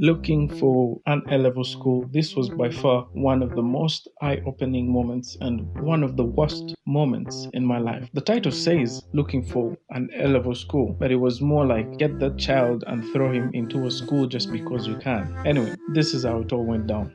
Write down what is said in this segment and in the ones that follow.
looking for an A-level school, this was by far one of the most eye-opening moments and one of the worst moments in my life. The title says looking for an A-level school, but it was more like get that child and throw him into a school just because you can. Anyway, this is how it all went down.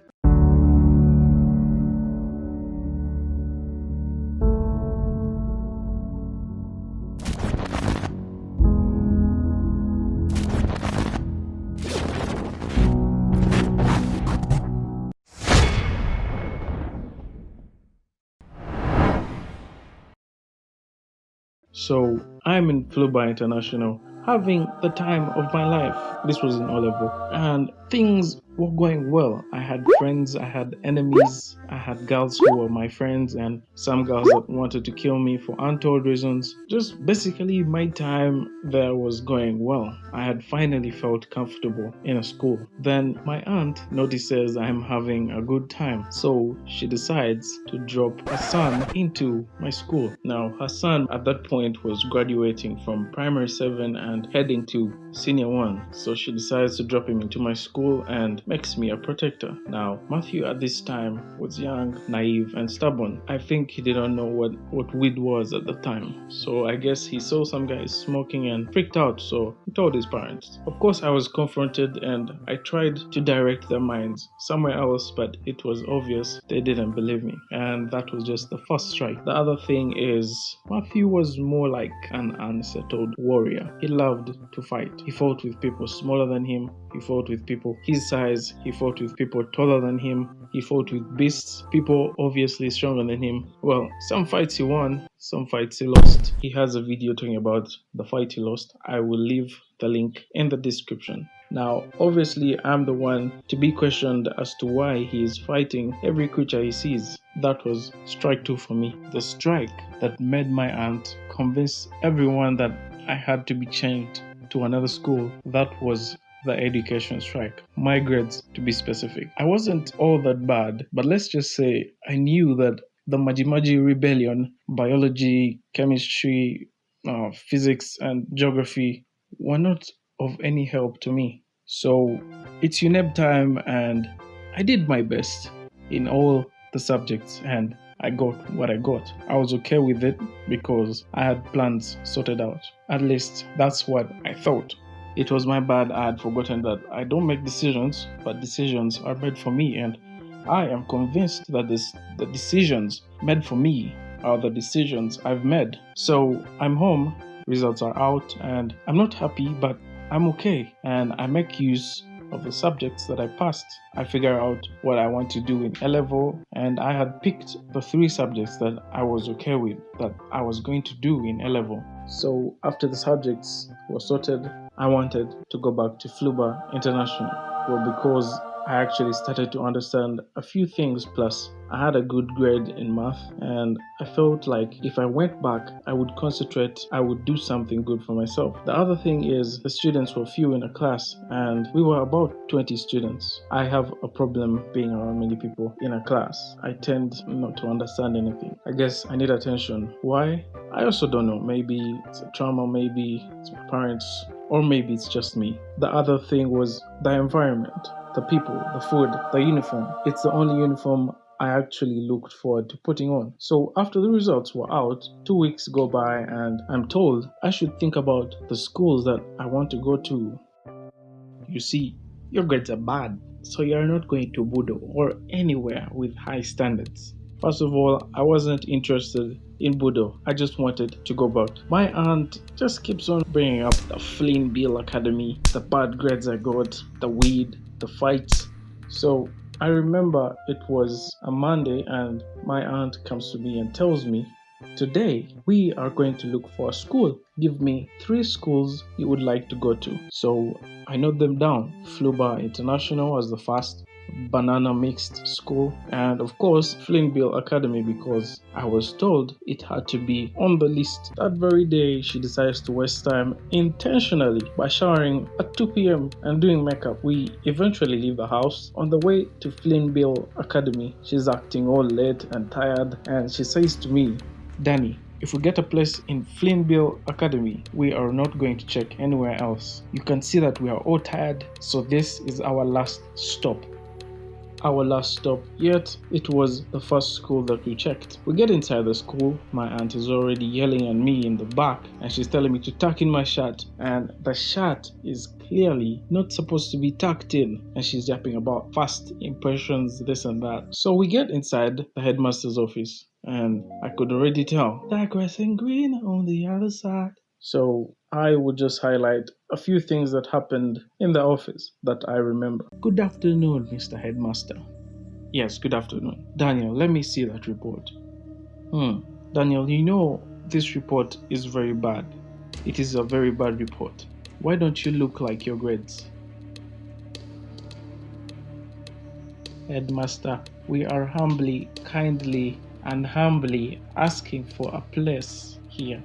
So I'm in Fluba International, having the time of my life. This was in O level, and things were going well. I had friends, I had enemies, I had girls who were my friends, and some girls that wanted to kill me for untold reasons. Just basically, my time there was going well. I had finally felt comfortable in a school. Then my aunt notices I'm having a good time, so she decides to drop her son into my school. Now, her son at that point was graduating from primary 7 and heading to senior 1, so she decides to drop him into my school and makes me a protector. Now, Matthew at this time was young, naive, and stubborn. I think he didn't know what weed was at the time, so I guess he saw some guys smoking and freaked out, so he told his parents. Of course, I was confronted and I tried to direct their minds somewhere else, but it was obvious they didn't believe me, and that was just the first strike. The other thing is, Matthew was more like an unsettled warrior. He loved to fight. He fought with people smaller than him, he fought with people his size, he fought with people taller than him, he fought with beasts, people obviously stronger than him. Well, some fights he won, some fights he lost. He has a video talking about the fight he lost. I will leave the link in the description. Now, obviously, I'm the one to be questioned as to why he is fighting every creature he sees. That was strike 2 for me. The strike that made my aunt convince everyone that I had to be changed to another school. That was the education strike. My grades, to be specific. I wasn't all that bad, but let's just say I knew that the Majimaji rebellion, biology, chemistry, physics, and geography were not of any help to me. So it's UNEB time, and I did my best in all the subjects, and I got what I got. I was okay with it because I had plans sorted out. At least that's what I thought. It was my bad. I had forgotten that I don't make decisions, but decisions are made for me, and I am convinced that the decisions made for me are the decisions I've made. So I'm home, results are out, and I'm not happy, but I'm okay, and I make use of the subjects that I passed. I figure out what I want to do in A-level, and I had picked the 3 subjects that I was okay with, that I was going to do in A-level. So after the subjects were sorted, I wanted to go back to Fluba International. Well, because I actually started to understand a few things, plus I had a good grade in math, and I felt like if I went back, I would concentrate, I would do something good for myself. The other thing is the students were few in a class, and we were about 20 students. I have a problem being around many people in a class. I tend not to understand anything. I guess I need attention. Why? I also don't know. Maybe it's a trauma, maybe it's my parents, or maybe it's just me. The other thing was the environment, the people, the food, the uniform. It's the only uniform I actually looked forward to putting on. So after the results were out, 2 weeks go by and I'm told I should think about the schools that I want to go to. You see, your grades are bad, so you're not going to Budo or anywhere with high standards. First of all, I wasn't interested in Budo. I just wanted to go back. My aunt just keeps on bringing up the Flynn Bill Academy, the bad grades I got, the weed, the fights. So I remember it was a Monday and my aunt comes to me and tells me, today we are going to look for a school. Give me 3 schools you would like to go to. So I note them down. Fluba International was the first, Banana Mixed School, and of course Flynville Academy, because I was told it had to be on the list. That very day she decides to waste time intentionally by showering at 2 p.m. and doing makeup. We eventually leave the house. On the way to Flynville Academy, she's acting all late and tired, and she says to me, Danny, If we get a place in Flynville Academy, we are not going to check anywhere else. You can see that we are all tired, so this is our last stop. Our last stop, yet it was the first school that we checked. We get inside the school, my aunt is already yelling at me in the back and she's telling me to tuck in my shirt, and the shirt is clearly not supposed to be tucked in, and she's yapping about first impressions, this and that. So we get inside the headmaster's office and I could already tell that grass and green on the other side. So I would just highlight a few things that happened in the office that I remember. Good afternoon, Mr. Headmaster. Yes, good afternoon. Daniel, let me see that report. Daniel, you know this report is very bad. It is a very bad report. Why don't you look like your grades? Headmaster, we are humbly, kindly, and humbly asking for a place here.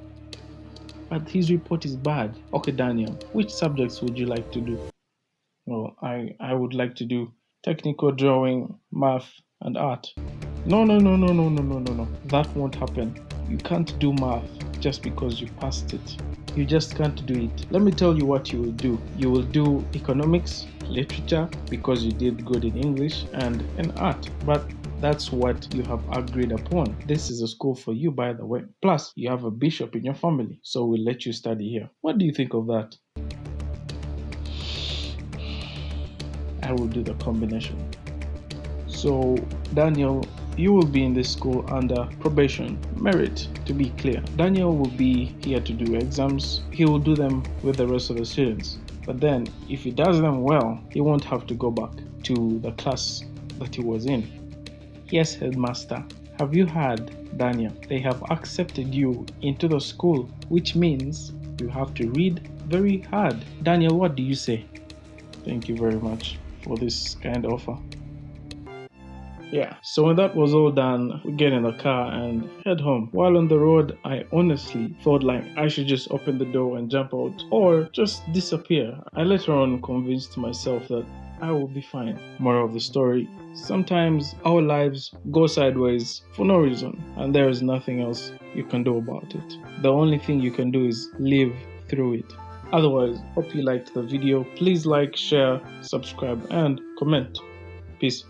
But his report is bad. Okay, Daniel, which subjects would you like to do? Well, I would like to do technical drawing, math, and art. No. That won't happen. You can't do math just because you passed it. You just can't do it. Let me tell you what you will do. You will do economics, literature, because you did good in English, and in art. But that's what you have agreed upon. This is a school for you, by the way. Plus, you have a bishop in your family, so we'll let you study here. What do you think of that? I will do the combination. So, Daniel, you will be in this school under probation, merit, to be clear. Daniel will be here to do exams. He will do them with the rest of the students. But then, if he does them well, he won't have to go back to the class that he was in. Yes, headmaster. Have you heard, Daniel? They have accepted you into the school, which means you have to read very hard. Daniel, what do you say? Thank you very much for this kind offer. Yeah, so when that was all done, we get in the car and head home. While on the road, I honestly thought like I should just open the door and jump out or just disappear. I later on convinced myself that I will be fine. Moral of the story, sometimes our lives go sideways for no reason and there is nothing else you can do about it. The only thing you can do is live through it. Otherwise, hope you liked the video. Please like, share, subscribe, and comment. Peace.